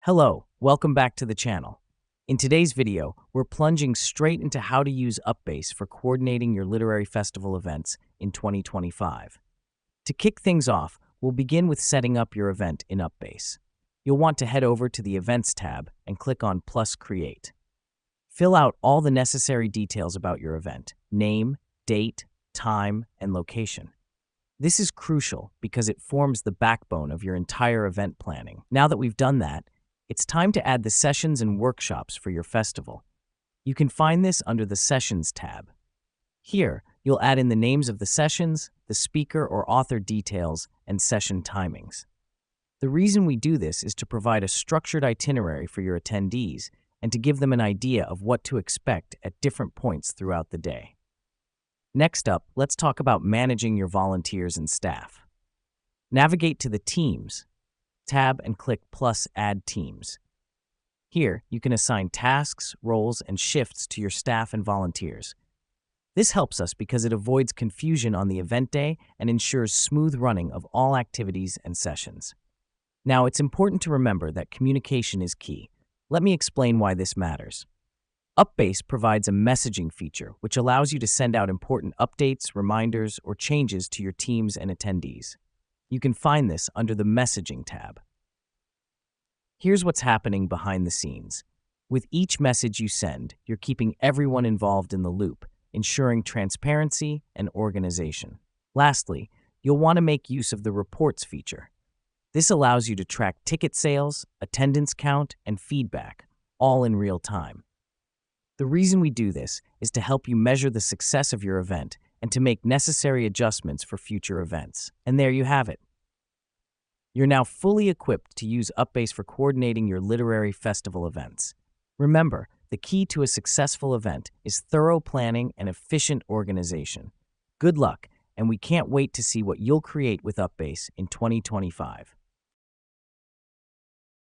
Hello, welcome back to the channel. In today's video, we're plunging straight into how to use UPBASE for coordinating your literary festival events in 2025. To kick things off, we'll begin with setting up your event in UPBASE. You'll want to head over to the Events tab and click on Plus Create. Fill out all the necessary details about your event: name, date, time, and location. This is crucial because it forms the backbone of your entire event planning. Now that we've done that, it's time to add the sessions and workshops for your festival. You can find this under the Sessions tab. Here, you'll add in the names of the sessions, the speaker or author details, and session timings. The reason we do this is to provide a structured itinerary for your attendees and to give them an idea of what to expect at different points throughout the day. Next up, let's talk about managing your volunteers and staff. Navigate to the Teams tab and click plus Add Teams. Here, you can assign tasks, roles, and shifts to your staff and volunteers. This helps us because it avoids confusion on the event day and ensures smooth running of all activities and sessions. Now, it's important to remember that communication is key. Let me explain why this matters. UPBASE provides a messaging feature which allows you to send out important updates, reminders, or changes to your teams and attendees. You can find this under the Messaging tab. Here's what's happening behind the scenes. With each message you send, you're keeping everyone involved in the loop, ensuring transparency and organization. Lastly, you'll want to make use of the Reports feature. This allows you to track ticket sales, attendance count, and feedback, all in real time. The reason we do this is to help you measure the success of your event and to make necessary adjustments for future events. And there you have it. You're now fully equipped to use UPBASE for coordinating your literary festival events. Remember, the key to a successful event is thorough planning and efficient organization. Good luck, and we can't wait to see what you'll create with UPBASE in 2025.